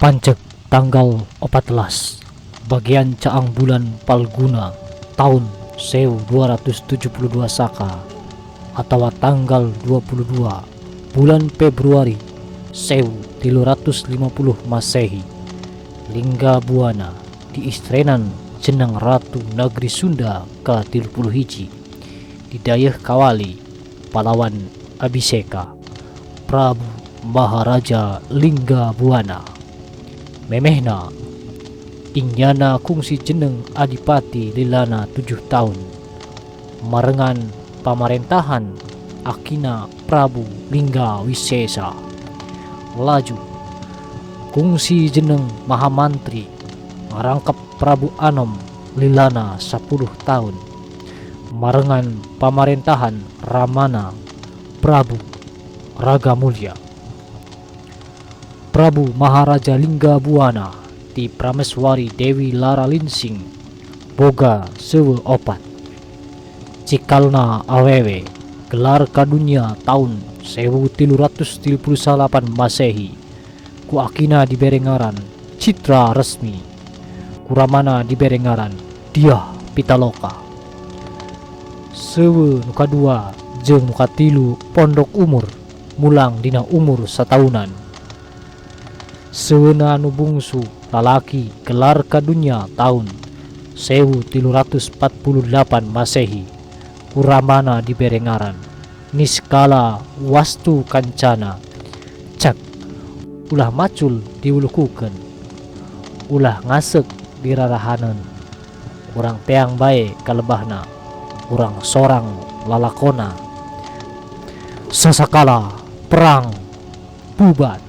Pancek tanggal 14 bagian caang bulan Palguna tahun 1272 Saka atau tanggal 22 bulan Februari 1350 Masehi. Lingga Buana di istrenan jeneng Ratu Negeri Sunda ke-30 hiji di dayeuh Kawali pahlawan Abiseka Prabu Maharaja Lingga Buana. Memehna ingnyana kungsi jeneng Adipati Lilana 7 tahun marengan pamarentahan Akina Prabu Lingga Wisesa. Laju kungsi jeneng Mahamantri ngarangkep Prabu Anom Lilana 10 tahun marengan pamarentahan Ramana Prabu Ragamulya. Prabu Maharaja Lingga Buana ti Prameswari Dewi Lara Linsing boga sewe opat cikalna awewe gelar kadunya tahun 1338 Masehi ku akina diberengaran Citra Resmi kuramana diberengaran Diah Pitaloka. Sewe nuka dua jeung nuka tilu pondok umur mulang dina umur satahunan. Seuna nu bungsu lalaki gelar kadunya tahun 1348 Masehi kuramana diberengaran Niskala Wastu Kancana. Cak ulah macul diulukukeun ulah ngasek dirarahaneun urang teang bae kalebahna urang sorang lalakona sasakala perang bubat.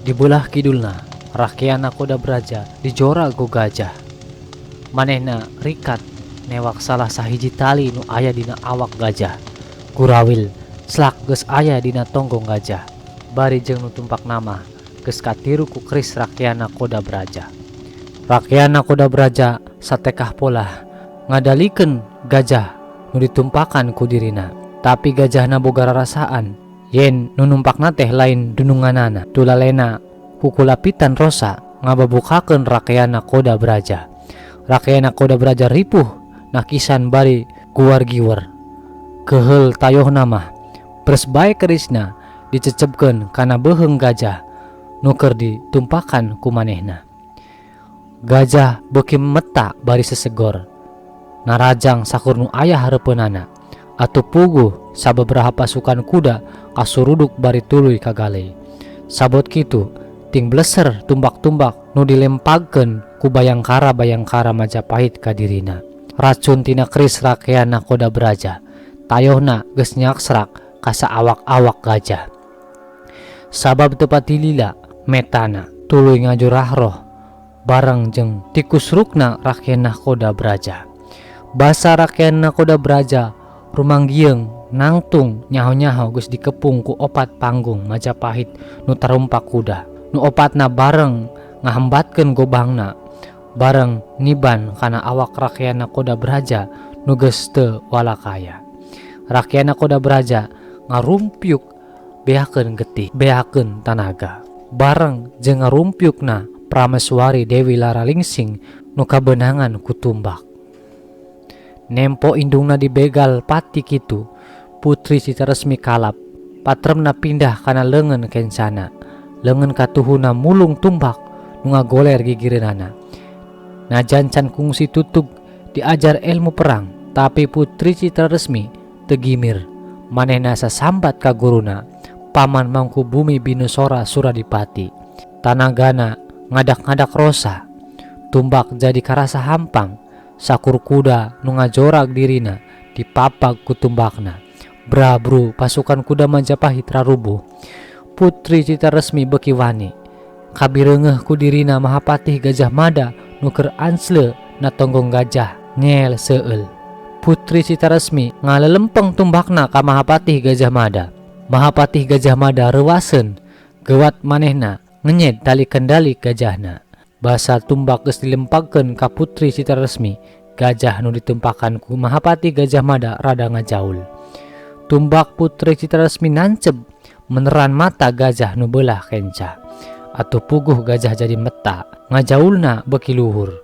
Di belah kidulna rakyana Koda Braja dijora go gajah. Manehna rikat newak salah sahiji tali nu aya dina awak gajah. Gurawil slak geus aya dina tonggong gajah. Bari jeung nu tumpak nama geus katiru ku keris rakyana Koda Braja. Rakyana Koda Braja satekah pola ngadalikeun gajah nu ditumpakan ku dirina. Tapi gajahna boga rarasaan yen nu numpakna teh lain dununganana. Tulalena kukulapitan rosa ngababukakeun rakyana Koda Braja. Rakyana Koda Braja ripuh nakisan bari guar-giwar. Keheul tayohna mah beres bae kerisna dicecepkeun kana beheung gajah nu keur ditumpakan ku manehna. Gajah beuki meta bari sesegor narajang sakur nu aya hareupeunana. Atuh puguh sababaraha pasukan kuda kasuruduk bari tuluy kagalei. Sabot kitu ting bleser tumbak-tumbak nu dilempagkeun ku bayangkara-bayangkara Majapahit ka dirina. Racun tina keris rakyana Koda Braja tayohna geus nyaksrak ka saawak-awak gajah. Sabab teu pati lila metana tuluy ngajurah roh bareng jeung tikus rukna rakyana Koda Braja. Basa rakyana Koda Braja rumanggieng nangtung nyaho-nyaho geus dikepung ku opat panggung Majapahit nu tarumpak kuda. Nu opatna bareng ngahambatkeun gobangna bareng niban kana awak rakyana Koda Braja nu geus teu walakaya. Rakyana Koda Braja ngarumpyuk beakeun getih, beakeun tanaga. Bareng jeung ngarumpyukna Prameswari Dewi Laralingsing nu kabeunangan ku tumbak. Nempo indungna dibegal pati kitu, Putri Citaresmi kalap, patremna pindah kana leungeun kencana. Leungeun katuhuna mulung tumbak nu ngagoler gigireunana. Najan can kungsi tutug diajar ilmu perang, tapi Putri Citaresmi teu gimir. Manehna sasambat ka guruna, Paman Mangkubumi Binusora Suradipati. Tanagana ngadak-ngadak rosa, tumbak jadi karasa hampang. Sakur kuda nu ngajorag dirina dipapag ku tumbakna. Brabru pasukan kuda Majapahit rarubuh. Putri Citaresmi beuki wani kabireungeuh ku dirina Mahapatih Gajah Mada nu keur ansle na tonggong gajah ngeel seueul. Putri Citaresmi ngalelempeng tumbakna ka Mahapatih Gajah Mada. Mahapatih Gajah Mada reuwaseun gewat manehna ngenyed tali kendali gajahna. Basa tumbak geus dilempagkeun ka Putri Citaresmi, gajah nu ditumpakan ku Mahapati Gajah Mada rada ngajaul. Tumbak Putri Citaresmi nanceb meneran mata gajah nu beulah kenca. Atuh puguh gajah jadi meta, ngajaulna beuki luhur.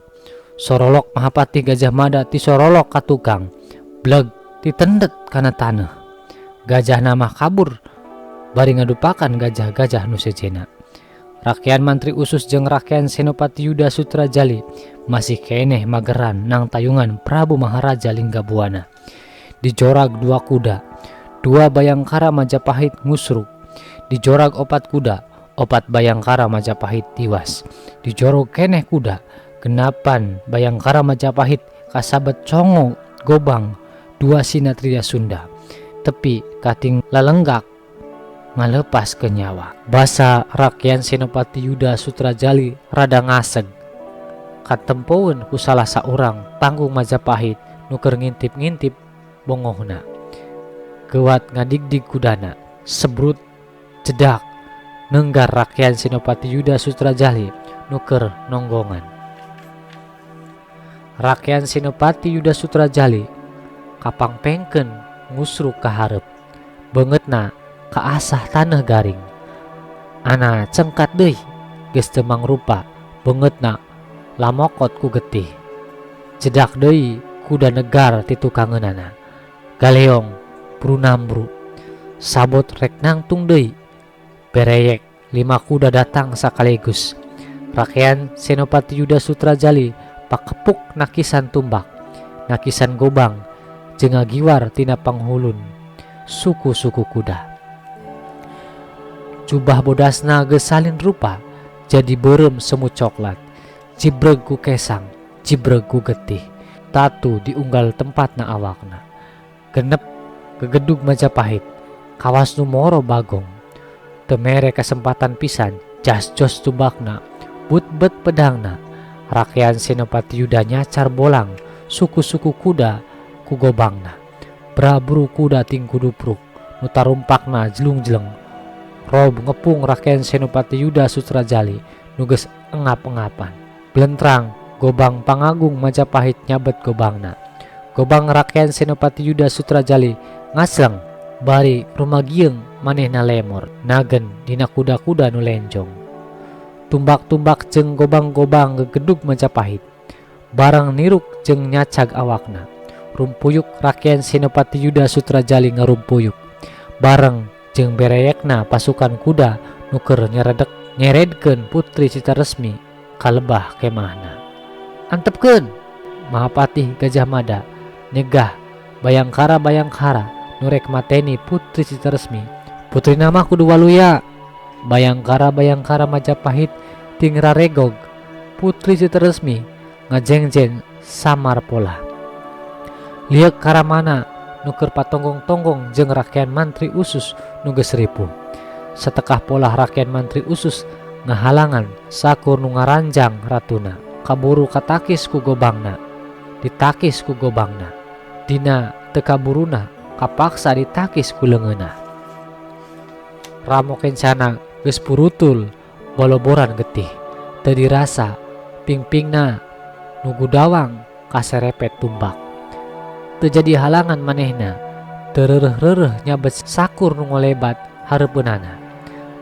Sorolok Mahapati Gajah Mada ti sorolok ka tukang, bleg titendet kana taneuh. Gajahna mah kabur bari ngadupakan gajah-gajah nu sejena. Rakyat Mantri Usus jeung rakyat Senopati Yuda Sutrajali masih keneh mageran nang tayungan Prabu Maharaja Linggabuana. Dijorag dua kuda, dua bayangkara Majapahit ngusruk. Dijorag opat kuda, opat bayangkara Majapahit tiwas. Dijorog keneh kuda, genapan bayangkara Majapahit kasabet congo gobang dua sinatria Sunda. Tepi kating lalenggak ngalepas ke nyawa. Basa rakyat Senopati Yuda Sutrajali rada ngaseg katempoeun ku salah saurang panggung Majapahit nu keur ngintip-ngintip bongohna. Gewat ngadigdig kudana, sebrut cedak nenggar rakyat Senopati Yuda Sutrajali nu keur nonggongan. Rakyat Senopati Yuda Sutrajali kapangpengkeun ngusruk ka hareup. Beungeutna kaasah taneuh garing. Ana cengkat deui geus teu mangrupa, beungeutna lamokot ku getih. Jedak deui kuda negar ti tukangeunana. Galeong brunambru sabot rek nangtung deui. Bereyek 5 kuda datang sakaligus. Rakyat Senopati Yuda Sutrajali pakepuk nakisan tumbak, nakisan gobang jeung ngagiwar tina panghulun suku-suku kuda. Jubah bodasna geus salin rupa jadi beureum semu coklat, jibreg ku kesang, jibreg ku getih. Tatu diunggal tempatna awakna. Genep ke gedug Majapahit, kawas nu moro bagong. Teu mere kesempatan pisan jas jos tubakna, but bet pedangna. Rakyat Senopati Yuda nyacar bolang, suku-suku kuda ku gobangna. Braburu kuda ting kudupruk, nu tarumpakna jelung-jeleng. Rob ngepung rakyat Senopati Yuda Sutrajali, nuges engap-engapan. Belentrang gobang Pangagung Majapahit nyabet gobangna. Gobang rakyat Senopati Yuda Sutrajali ngasleng bari rumagieng manehna lemor, nagen dina kuda-kuda nu lenjong. Tumbak-tumbak jeung gobang-gobang gegedug Majapahit, barang niruk jeung nyacag awakna. Rumpuyuk rakyat Senopati Yuda Sutrajali ngarumpuyuk, bareng jeung bereyekna pasukan kuda nuker nyeredkeun Putri Citaresmi kalebah kemahna. Antepkeun Mahapati Gajah Mada nyegah bayangkara-bayangkara nurek mateni Putri Citaresmi. Putri nama kudu waluya. Bayangkara-bayangkara Majapahit ting raregog Putri Citaresmi ngajeng-jeng samar pola. Liek karamana nuker patonggong-tonggong jeung rakyat mantri usus nuges ripuh. Setekah pola rakyat mantri usus ngahalangan sakur nu ngaranjang ratuna. Kaburu katakis ku gobangna, ditakis ku gobangna. Dina tekaburuna kapaksa ditakis ku leungeunna. Ramo kencana geus purutul boloboran getih, teu dirasa pingpingna nu gudawang kaserepet tumbak. Teu jadi halangan manehna, teu reureuh-reureuh nyabet sakur nu ngolebat hareupeunana.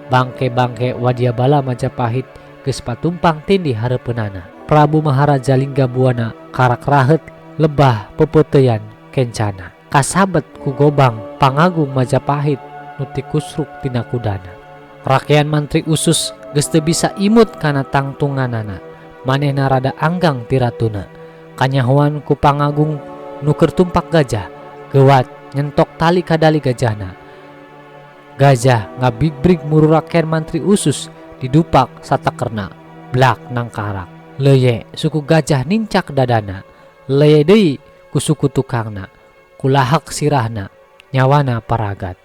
Bangke-bangke wadyabala Majapahit geus patumpang tindih hareupeunana. Prabu Maharaja Linggabuana karak rahet lebah pepeuteyan kencana. Kasabet ku gobang Pangagung Majapahit nu ti kusruk tina kudana. Rakyat mantri usus geus teu bisa imut kana tangtunganana. Manehna rada anggang ti ratuna. Kanyahoan ku Pangagung nu keur tumpak gajah, geuwat nyentok tali kadali gajahna. Gajah ngabig-brig muru rakyat mantri usus didupak satakerna, blak nang karak. Leye suku gajah nincak dadana, leye deui ku suku tukangna, kulahak sirahna, nyawana paragat.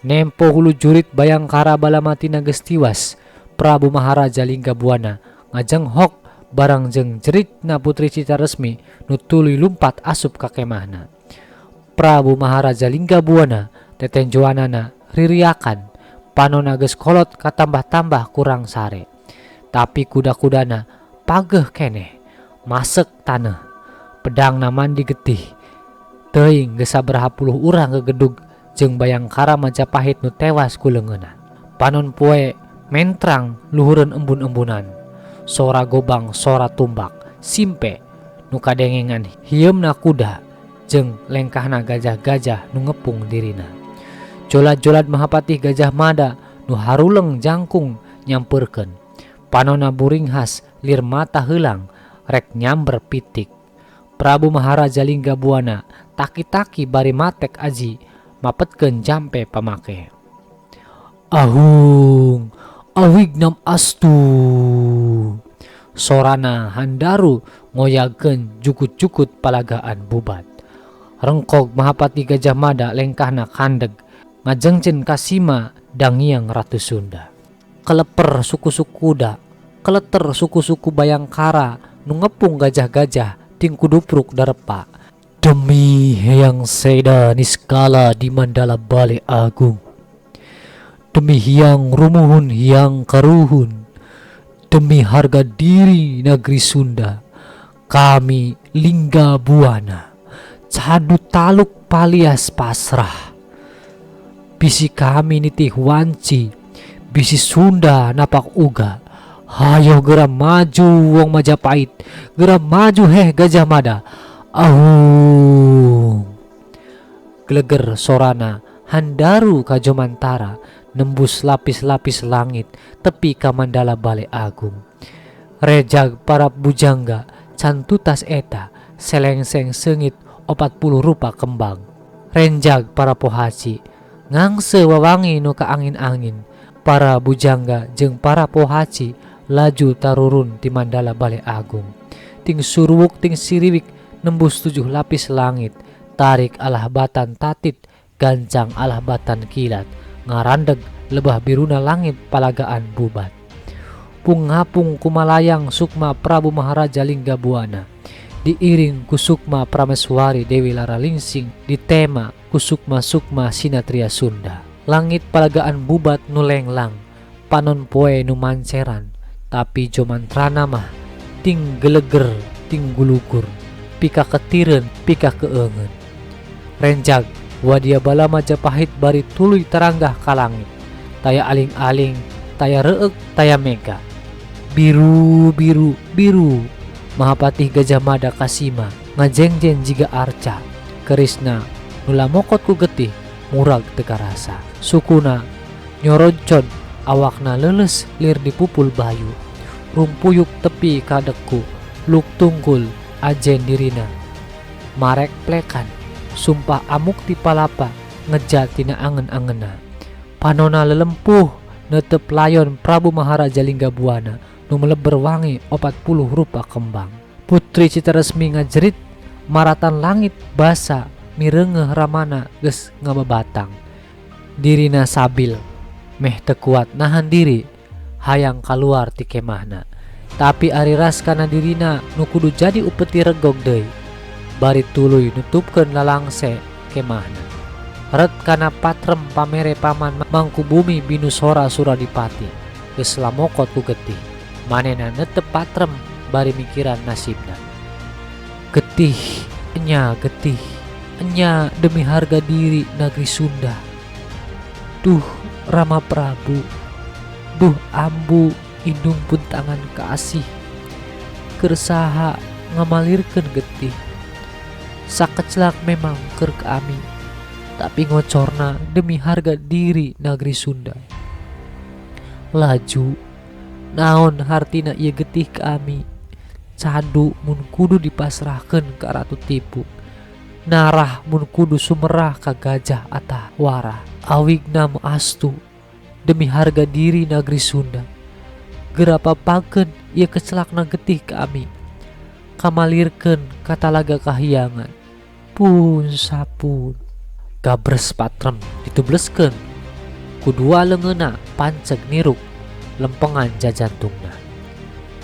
Nempo hulu jurit bayangkara balamatina geus tiwas. Prabu Maharaja Linggabuana ngajenghok barang jeung jeritna Putri Citaresmi nu tuluy lumpat asup ka kemahna. Prabu Maharaja Linggabuana tetenjoanana ririakan, panonna geus kolot katambah-tambah kurang sare. Tapi kuda-kudana pageuh keneh, masek taneuh, pedangna mandi getih. Teuing geus sabaraha puluh urang gegedug jeung bayangkara Majapahit nu tewas ku leungeunna. Panon poe mentrang luhureun embun-embunan. Sora gobang, sora tumbak, simpe nu kadengengan hieumna kuda jeung lengkahna gajah-gajah nu ngepung dirina. Jolad-jolad Mahapati Gajah Mada nu haruleng jangkung nyampeurkeun. Panonna buringhas lir mata heulang rek nyamber pitik. Prabu Maharaja Linggabuana taki-taki bari matek aji mapetkeun jampe pamake. Ahung, awignam astu. Sorana handaru ngoyagkeun jukut-jukut palagaan bubat. Rengkog Mahapati Gajah Mada lengkahna kandeg ngajengcen kasima dangiang Ratu Sunda. Keleper suku-suku kuda, keleter suku-suku bayangkara nu ngepung gajah-gajah ting kudupruk darepa. Demi Hyang Seda Niskala di Mandala Bale Agung, demi Hyang Rumuhun Hyang Karuhun, demi harga diri negeri Sunda, kami Linggabuana cadu taluk palias pasrah. Bisi kami nitih wanci, bisi Sunda napak uga. Hayo geura maju wong Majapahit, geura maju heh Gajah Mada. Ahung. Geleger sorana handaru ka Jomantara nembus lapis-lapis langit tepi ka Mandala Bale Agung. Rejag para bujangga cantutas eta selengseng sengit 40 rupa kembang. Renjag para pohaci ngangse wawangi nu ka angin-angin. Para bujangga jeung para pohaci laju tarurun di Mandala Bale Agung. Ting suruwuk ting siriwik nembus 7 lapis langit. Tarik alah batan tatit, gancang alah batan kilat, ngarandeg lebah biruna langit palagaan bubat. Pung-ngapung kumalayang sukma Prabu Maharaja Linggabuana, diiring ku sukma Prameswari Dewi Laralingsing, ditema ku sukma-sukma Sinatria Sunda. Langit palagaan bubat nulenglang, panon poe numanceran, tapi jomantrana mah ting geleger ting gulugur, pika ketiren pika keengen. Renjag wadia bala Majapahit bari tuluy teranggah kalangit, taya aling-aling, taya reeg, taya mega. Biru biru biru, Mahapatih Gajah Mada Kasima ngajengjen jiga arca, kerisna nula mokot ku getih murag teka rasa. Sukuna nyoroncon, awakna leles lir dipupul bayu, rumpuyuk tepi kadekku, luk tunggul ajen dirina marek plekan, sumpah amuk ti palapa ngejat tina angen-angena. Panona lelempuh netep layon Prabu Maharaja Linggabuana nu meleber wangi 40 rupa kembang. Putri Citaresmi ngajerit maratan langit basa mirengeh ramana geus ngabebatang. Dirina sabil meh teu kuat nahan diri hayang kaluar ti kemahna, tapi ari ras kana dirina nu kudu jadi upeti regog deui, bari tuluy nutupkeun lalangse kemahna. Ret kana patrem pamere paman Mangkubumi Binusora Suradipati geus lamokot ku getih, manehna netep patrem bari mikiran nasibna. Getih, enya demi harga diri negeri Sunda. Duh Rama Prabu, duh ambu indung pun tangan kasih, kersaha ngamalirkeun getih. Sakecelak memang keur kami, tapi ngocorna demi harga diri negeri Sunda. Laju naon hartina ieu getih kami, cadu mun kudu dipasrahkeun ka ratu tipu, narah mun kudu sumerah ka gajah atah warah. Awigna astu demi harga diri negeri Sunda, gerapa pakeun ieu kecelakna getih kami, kamalirkeun ka Talaga Kahyangan. Pun sapun gabres patrem ditubleskeun, kudua leungeunna panceg niruk lempengan jajantungna.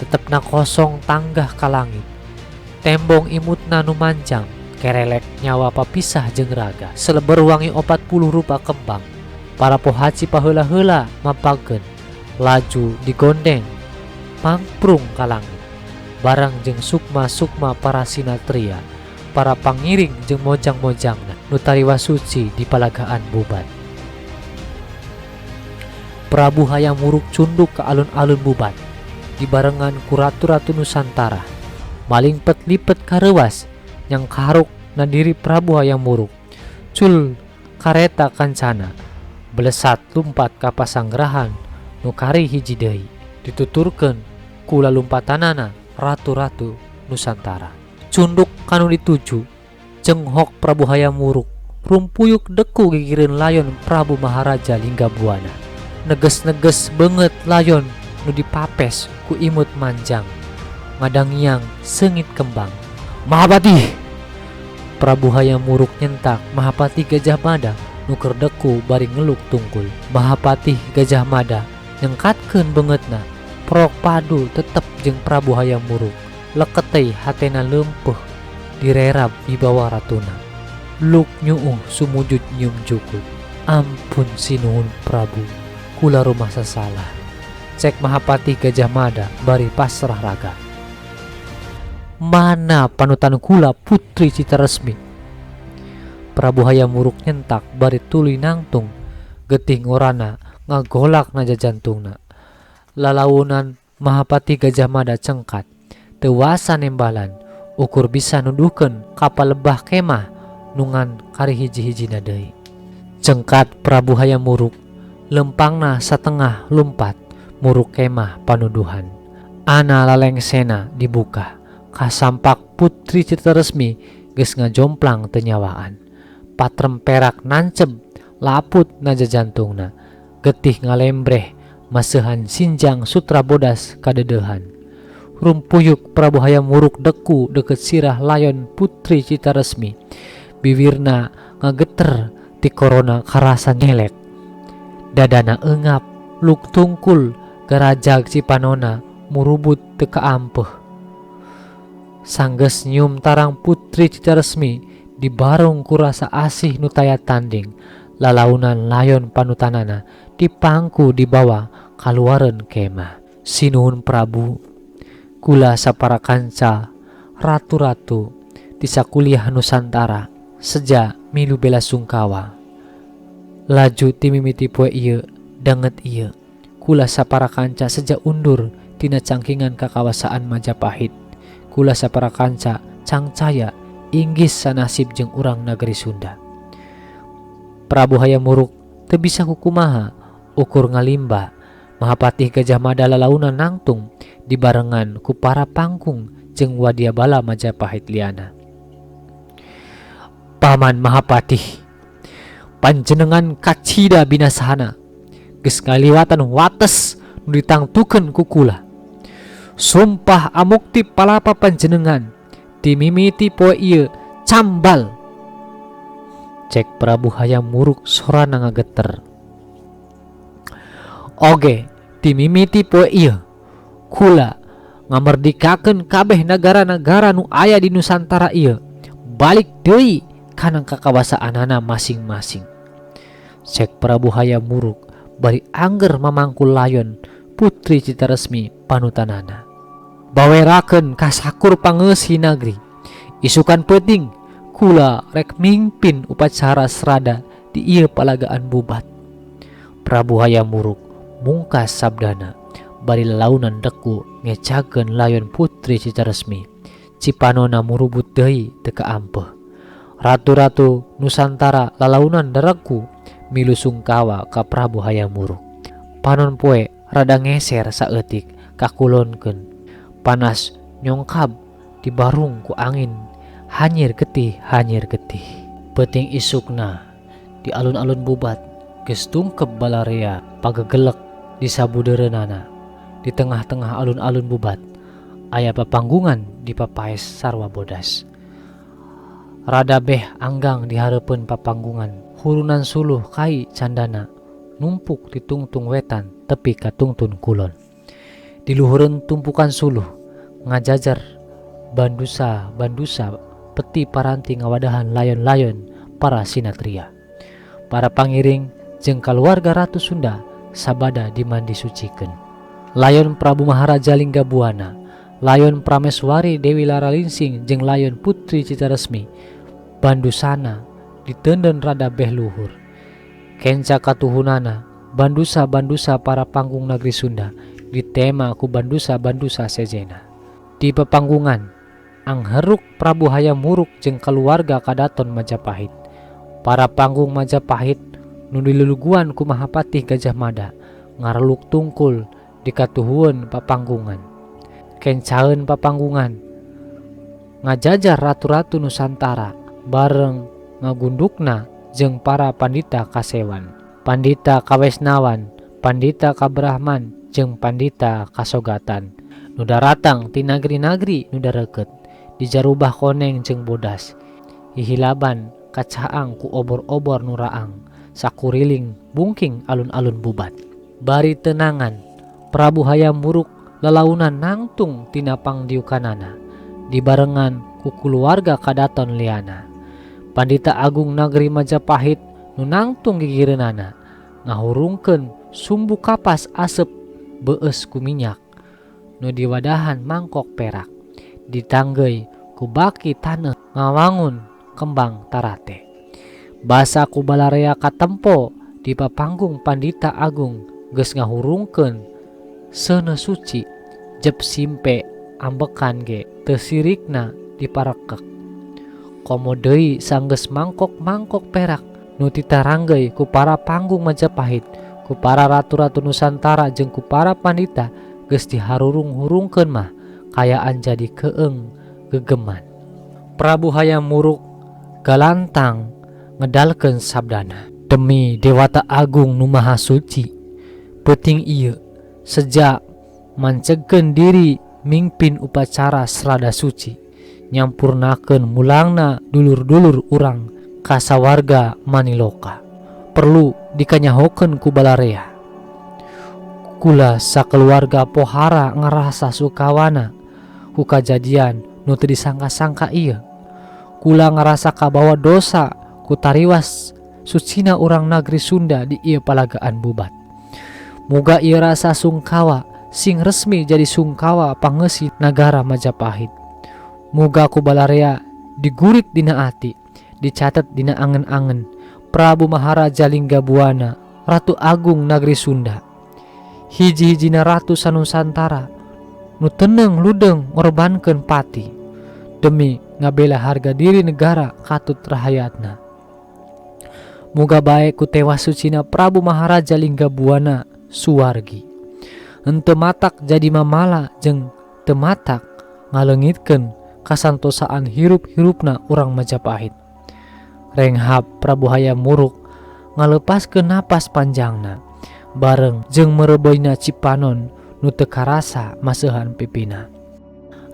Tetepna kosong tanggah ka langit, tembong imutna nu manjang, kerelek nyawa papisah jeung raga. Seleber wangi 40 rupa kembang, para pohaci paheula-heula mapakeun, laju digondeng mangprung ka langit, bareng jeung sukma-sukma para sinatria, para pangiring jeung mojang-mojangna nu tariwa suci di palagaan bubat. Prabu hayang muruk cunduk ke alun-alun bubat, dibarengan ku ratu-ratu Nusantara, maling pet-lipet kareuwas yang karuk na diri Prabu hayang muruk. Cul kareta kancana belesat lumpat ka pasanggrahan nu kari hiji deui, dituturkeun ku lalumpatanana ratu-ratu Nusantara. Cunduk kanu dituju cenghok Prabu hayang muruk, rumpuyuk deku gigireun layon Prabu Maharaja Linggabuana. Neges-neges banget layon nu dipapes ku imut manjang, ngadangiang sengit kembang. Mahapati! Prabu hayang muruk nyentak Mahapati Gajah Mada nu keur deku bari ngeluk tungkul. Mahapati Gajah Mada nyengkatkeun beungeutna, prok padu tetep jeung Prabu hayang muruk. Leketei hatena leumpeuh direrab di bawah ratuna. Luk nyuuh sumujud nyium jukut. Ampun sinuhun Prabu, kula rumah sasalah. Cek Mahapati Gajah Mada bari pasrah raga. Mana panutan kula Putri Citaresmi? Prabu hayang muruk nyentak bari tuluy nangtung, getih ngorana ngagolak na jajantungna. Lalaunan Mahapati Gajah Mada cengkat, teuwasa nembalan, ukur bisa nuduhkeun kapal lebah kemah nungan kari hiji-hijina deui. Cengkat Prabu hayang muruk, lempangna satengah lumpat muruk kemah panuduhan. Ana lalengsena dibuka, kasampak Putri Citaresmi geus ngajomplang teu nyawaan. Patrem perak nanceb laput na jajantungna, getih ngalembreh maseuhan sinjang sutra bodas kadeudehan. Rumpuyuk Prabu hayang muruk deku deket sirah layon Putri Citaresmi, bibirna ngageter ti korona karasa nyelek. Dadana engap luk tungkul gerajag Cipanona murubut teka ampeh. Sanggeus nyium tarang putri Citaresmi dibarung kurasa asih nutaya tanding. Lalaunan layon panutanana dipangku di bawah kaluaran kemah. Sinuhun Prabu, kula sapara kanca ratu-ratu di sakuliah Nusantara seja milu bela sungkawa. Laju timimiti poe ieu danget ieu kula sapara kanca seja undur tina cangkingan kakawasaan Majapahit. Kula sapara kanca cangcaya inggis sanasib jeung urang nagari Sunda. Prabu Hayam Wuruk teu bisa kukumaha ukur ngalimba Mahapatih Gajah Mada lalaunan nangtung dibarengan ku para pangkung jeung wadyabala Majapahit liana. Paman Mahapatih, panjenengan kacida binasana geus ngaliwatan wates nu ditangtukeun ku kula. Sumpah amukti palapa panjenengan dimimiti poe ieu cambal. Cek Prabu Hayam Wuruk sorana ngageter. Oge dimimiti poe ieu kula ngamerdikakeun kabeh nagara-nagara nu aya di Nusantara ieu balik deui kana kakawasaanana masing-masing. Cek Prabu Hayam Wuruk bari angger mamangkul layon putri Citaresmi panutanana. Bawerakeun ka sakur pangeusih nagri. Isukan peuting kula rek mingpin upacara serada di ieu palagaan bubat. Prabu Hayam Wuruk mungkas sabdana bari lalaunan deku ngecakeun layon putri Citaresmi. Cipanona murubut deui teu ampeh. Ratu-ratu Nusantara lalaunan dareku milu sungkawa ka Prabu Hayam Wuruk. Panon poe rada ngeser saeutik kakulonkeun. Panas nyongkab dibarung ku angin hanyir getih. Peuting isukna di alun-alun bubat geus tungkep balarea pagegelek di sabudeureunana. Di tengah-tengah alun-alun bubat aya papanggungan di papaes sarwa bodas. Rada beh anggang di hareupeun papanggungan hurunan suluh kai candana numpuk di tungtung wetan tepi ka tungtun kulon. Di luhureun tumpukan suluh ngajajar bandusa peti paranti ngawadahan layon-layon para sinatria. Para pangiring jeung kaluarga Ratu Sunda sabada dimandi sucikeun. Layon Prabu Maharaja Linggabuana, layon Prameswari Dewi Laralingsing jeung layon Putri Citaresmi bandusana diteundeun rada beh luhur. Kenca katuhunana bandusa-bandusa para panggung negeri Sunda ditema ku bandusa-bandusa sejena. Di pepanggungan angheruk Prabu Hayam Wuruk jeung keluarga kadaton Majapahit. Para panggung Majapahit nu diluluguan ku Mahapatih Gajah Mada ngareluk tungkul di katuhueun papanggungan. Kencaeun papanggungan ngajajar ratu-ratu Nusantara bareng ngagundukna jeung para pandita kasewan, pandita kawesnawan, pandita kabrahman jeung pandita kasogatan nu daratang ti nagri-nagri nu dareukeut dijarubah koneng jeung bodas hihilaban kacaang ku obor-obor nu raang sakuriling bungking alun-alun bubat. Bari tenangan Prabu Hayam Wuruk lalaunan nangtung tina pangdiukanana dibarengan ku keluarga kadaton liana. Pandita Agung Nagri Majapahit nu nangtung gigireunana ngahurungkeun sumbu kapas asep beueus ku minyak nu diwadahan mangkok perak ditanggeuy ku baki taneuh ngawangun kembang tarate. Basa ku balarea katempo di papanggung Pandita Agung geus ngahurungkeun seuneu suci jep simpe ambekan ge teu sirikna diparekek. Komo deui sanggeus mangkok-mangkok perak nu ditaranggeui ku para panggung Majapahit, ku para ratu-ratu Nusantara jeung ku para pandita geus diharurung-hurungkeun mah kayaan jadi keeng gegeman. Prabu Hayam Wuruk galantang ngedalkeun sabdana. Demi Dewata Agung nu Maha Suci, peuting ieu sejak mancegeun diri mingpin upacara serada suci nyampurnakeun mulangna dulur-dulur urang kasawarga Maniloka. perlu dikanyahokeun ku Balarea. Kula sakeluarga pohara ngerasa sukawana ku kajadian nu teu disangka-sangka ieu. Kula ngerasa kabawa dosa ku tariwas sucina urang nagri Sunda di ieu palagaan bubat. Muga ieu rasa sungkawa sing resmi jadi sungkawa pangeusi nagara Majapahit. Muga ku Balarea digurit dina ati, dicatet dina angen-angen Prabu Maharaja Linggabuana, Ratu Agung Nagri Sunda. Hiji-hijina ratu sanusantara nu teneng ludeng ngorbankeun pati demi ngabela harga diri negara katut rahayatna. Muga bae ku tewas sucina Prabu Maharaja Linggabuana Suwargi. Henteu matak jadi mamala jeung teu matak ngaleungitkeun kasantosaan hirup-hirupna urang Majapahit. Renghap Prabu Hayam Wuruk ngalepaskeun napas panjangna bareng jeung merebeuina Cipanon nu teu karasa maseuhan pipina.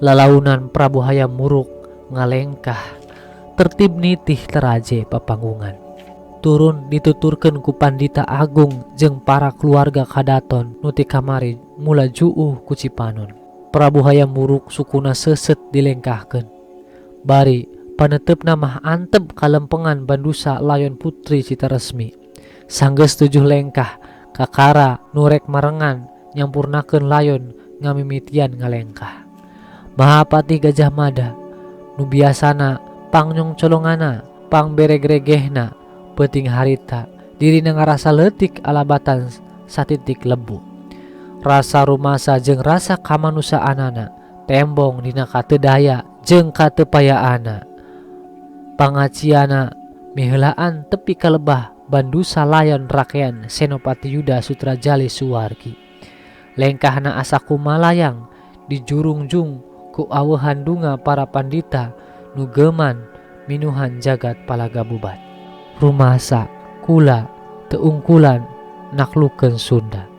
Lalaunan Prabu Hayam Wuruk ngalengkah tertib nitih teraje papanggungan. Turun dituturkeun ku Pandita Agung jeung para keluarga kadaton nu ti kamari mula juuh ku Cipanon. Prabu Hayam Wuruk sukuna seuseut dilengkahkeun. Bari paneteupna mah antep kalempengan Bandusa Layon Putri Citaresmi. Sanggeus 7 lengkah kakara nurek marengan nyampurnakeun layon ngamimitian ngalengkah. Mahapati Gajah Mada nu biasana pangnyong colongana pangbereg-regehna peuting harita dirina ngarasa leutik alabatan satitik lembu. Rasa rumasa jeung rasa kamanusaanana tembong dina kateu daya jeung kateu payaana. Pangaciana miheulaan tepi kalebah Bandusa Layon Rakean Senopati Yuda Sutrajali Suwargi. Lengkahna asa kumalayang dijurungjung ku aweuhan dunga para pandita nu geuman minuhan jagat palaga bubat. Rumasa kula teu ungkulan naklukeun Sunda.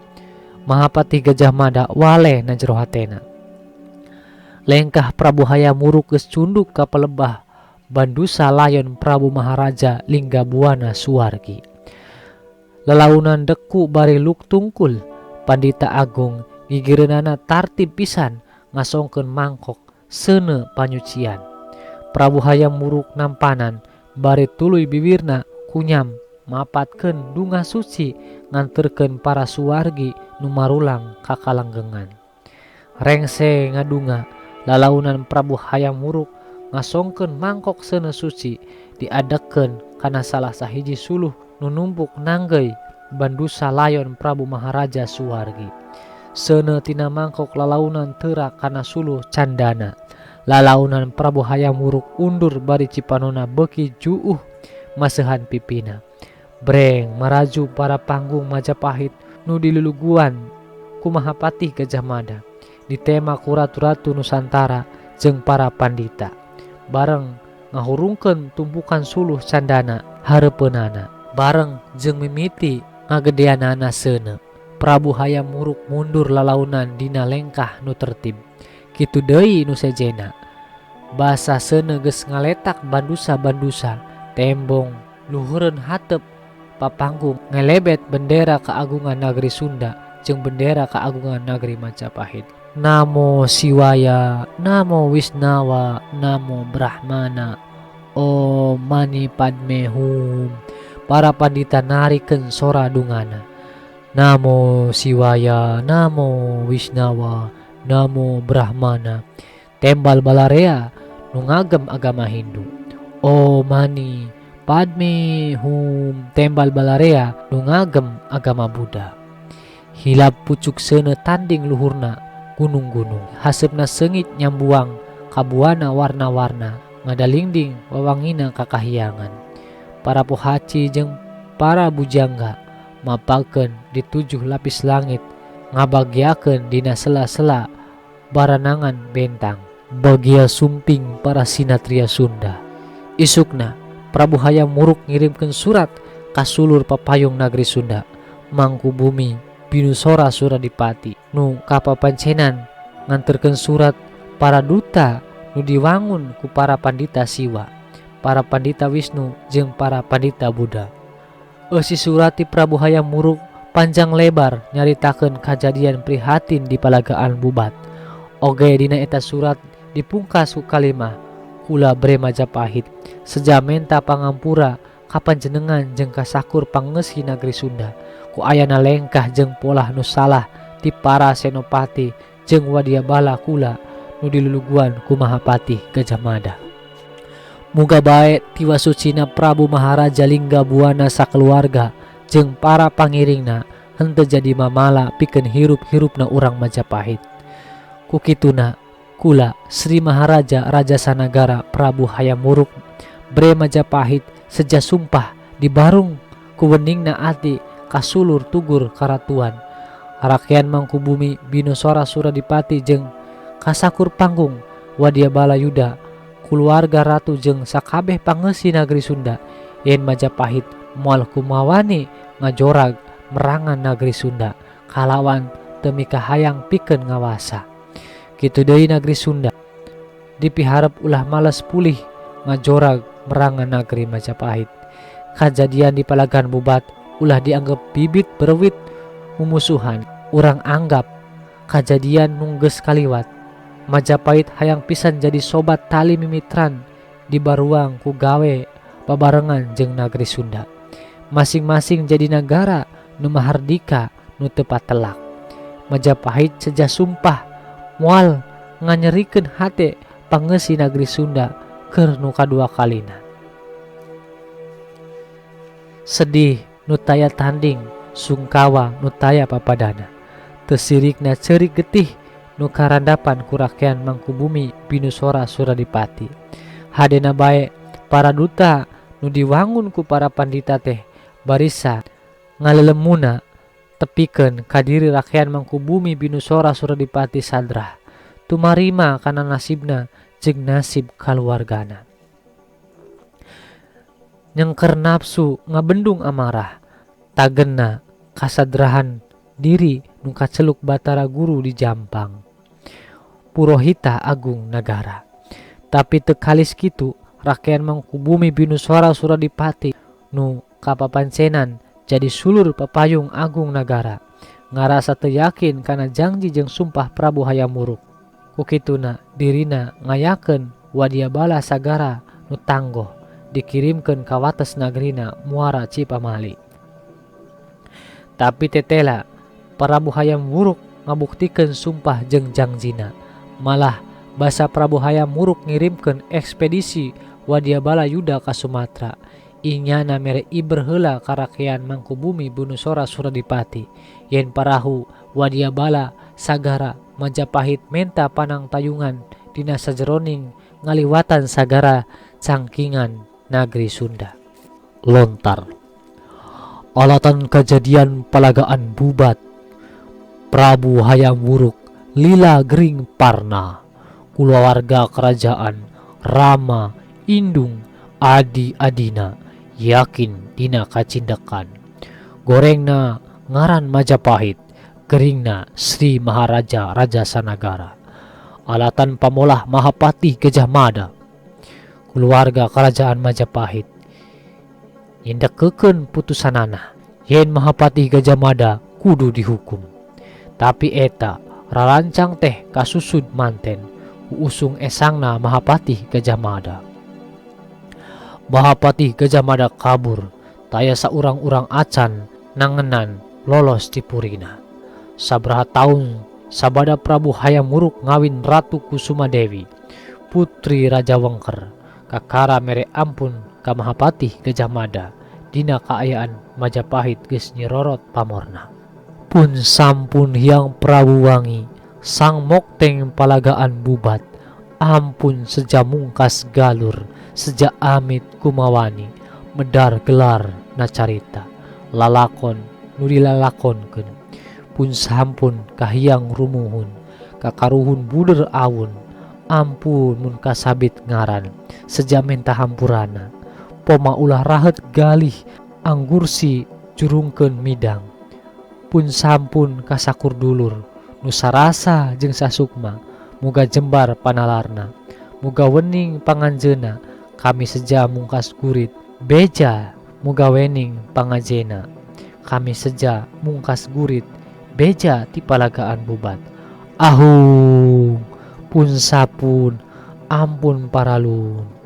Mahapati Gajah Mada waleh na jero hatena. Lengkah Prabu Hayam Wuruk geus cunduk ka palebah Bandusa Layon Prabu Maharaja Linggabuana Suwargi. Lalaunan deku bari luk tungkul Pandita Agung gigireunana tartib pisan ngasongkeun mangkok seuneu panyucian. Prabu Hayam Wuruk nampanan bari tuluy bibirna kunyam mapatkeun dunga suci nganterkeun para suwargi nu marulang ka kalanggengan. Rengse ngadunga lalaunan Prabu Hayam Wuruk ngasongkeun mangkok seuneu suci diadekeun kana salah sahiji suluh nu numpuk nanggeuy Bandusa Layon Prabu Maharaja Suwargi. Seuneu tina mangkok lalaunan teurak kana suluh candana. Lalaunan Prabu Hayam Wuruk undur bari Cipanonna beuki juuh maseuhan pipina. Breng maraju para panggung Majapahit nu diluluguan ku Mahapati Gajah Mada ditema ku ratu-ratu Nusantara jeung para pandita. Bareng ngahurungkeun tumpukan suluh candana hareupeunana bareng jeung mimiti ngagedeanana seuneu. Prabu Hayam Wuruk mundur lalaunan dina lengkah nu tertib. Kitu deui nu sejena. Basa seuneu geus ngaletak bandusa-bandusa tembong luhureun hateup papanggung ngelebet bendera keagungan Nagri Sunda jeung bendera keagungan Nagri Majapahit. Namo Siwaya, Namo Wisnawa, Namo Brahmana, Om Mani Padme Hum. Para pandita narikeun sora dungana. Namo Siwaya, Namo Wisnawa, Namo Brahmana. Tembal Balarea nu ngagem agama Hindu. Om Mani Padme Hum. Tembal Balarea nu ngagem agama Buddha. Hilap pucuk seuneu tanding luhurna gunung-gunung. Haseupna seungit nyambuang kabuana warna-warna ngadalingding wawangina kakahiyangan. Para pohaci jeung para bujangga mapakeun di 7 lapis langit ngabagiakeun dina sela-sela baranangan bentang bagia sumping para sinatria Sunda. Isukna Prabu Hayam Wuruk ngirimkeun surat ka sulur papayung Nagri Sunda Mangku Bumi Binusora Suradipati nu kapapancenan nganterkeun surat para duta nu diwangun ku para pandita Siwa, para pandita Wisnu jeung para pandita Buddha. Eusi surati Prabu Hayam Wuruk panjang lebar nyaritakeun kajadian prihatin di Palagaan Bubat. Oge dina eta surat dipungkas ku kalimah kula Bre Majapahit sejamenta pangampura ka panjenengan jeung kasakur pangeusih nagri Sunda ku ayana lengkah jeung polah nu salah ti para senopati jeung wadyabala kula nu diluluguan ku Mahapati Gajah Mada. Muga bae tiwa sucina Prabu Maharaja Linggabuana sakeluarga jeung para pangiringna henteu jadi mamala pikeun hirup-hirupna urang Majapahit. Kukituna kula Sri Maharaja Raja Sanagara Prabu Hayam Wuruk Bre Majapahit seja sumpah dibarung ku weningna ati kasulur tugur karatuan Rakyat Mangkubumi Binusora Suradipati jeung kasakur panggung wadyabala Yuda keluarga ratu jeung sakabeh pangeusih nagri Sunda yen Majapahit moal kumawani ngajorag merangan nagri Sunda kalawan teu mikahayang pikeun ngawasa. Kitu deui nagri Sunda dipiharep ulah males pulih ngajorag merangan nagri Majapahit. Kajadian di Palagan Bubat ulah dianggap bibit berwit mumusuhan. Urang anggap kajadian nunggeus kaliwat. Majapahit hayang pisan jadi sobat tali mimitran di baruang ku gawe babarengan jeung nagri Sunda. Masing-masing jadi negara nu mahardika nu teu patelak. Majapahit seja sumpah moal nganyerikeun hate pangeusih nagri Sunda keur nu kadua kalina. Sedih nu taya tanding, sungkawa nu taya papadana. Teu sirikna ceurik getih nu karandapan ku rakyat Mangkubumi Binusora Suradipati. Hadena bae para duta nu diwangun ku para pandita teh barisa ngalelemuna tepikeun ka diri rakyat Mangkubumi Binusora Suradipati sadrah tumarima kana nasibna jeung nasib kaluargana. Nyengker nafsu ngabendung amarah tagenna kasadrahan diri nu kaceluk Batara Guru di Jampang Purohita Agung Nagara. Tapi teu kalis kitu rakyat Mangkubumi Binusora Suradipati nu kapapancenan jadi sulur papayung Agung Nagara ngarasa teu yakin kana janji jeung sumpah Prabu Hayam Wuruk. Kukituna dirina ngayakeun wadyabala sagara nu tanggoh dikirimkeun ka wates nagrina Muara Cipamali. Tapi tetela Prabu Hayam Wuruk ngabuktikeun sumpah jeung janjina. Malah basa Prabu Hayam Wuruk ngirimkeun ekspedisi wadyabala Yuda ka Sumatera. Inyana mere iber heula ka rakyat Mangkubumi Binusora Suradipati yen parahu wadyabala sagara Majapahit menta panang tayungan dina sajeroning ngaliwatan sagara cangkingan nagri Sunda. Lontar alatan kejadian Palagaan Bubat Prabu Hayam Wuruk lila gering parna kulawarga kerajaan Rama Indung adi-adina yakin dina kacindekan gorengna ngaran Majapahit geringna Sri Maharaja Raja Sanagara alatan pamolah Mahapati Gajah Mada keluarga kerajaan Majapahit nyendekeun putusanana yen Mahapati Gajah Mada kudu dihukum. Tapi eta rarancang teh kasusud manten ku usung esangna Mahapati Gajah Mada. Mahapati Gajah Mada kabur taya saurang-urang acan nangenan lolos ti purina. Sabraha taun sabada Prabu Hayam Wuruk ngawin Ratu Kusumadewi putri Raja Wengker kakara mere ampun ka Mahapati Gajah Mada dina kaayaan Majapahit geus nyirorot pamorna. Pun sampun Hyang Prabu Wangi sang mokteng Palagaan Bubat ampun sejamungkas galur seja amit kumawani medar gelar nacarita lalakon nu dilalakonkeun pun sampun kahyang rumuhun kakaruhun buder awun ampun mun kasabit ngaran sejamenta hampurana poma ulah rahet galih anggursi jurungkeun midang pun sampun kasakur dulur nu sarasa jeung sasukma muga jembar panalarna muga wening panganjeuna kami seja mungkas gurit beja mugawening pangajena. Kami seja mungkas gurit, beja ti palagaan bubat. Ahung pun sapun, ampun paralun.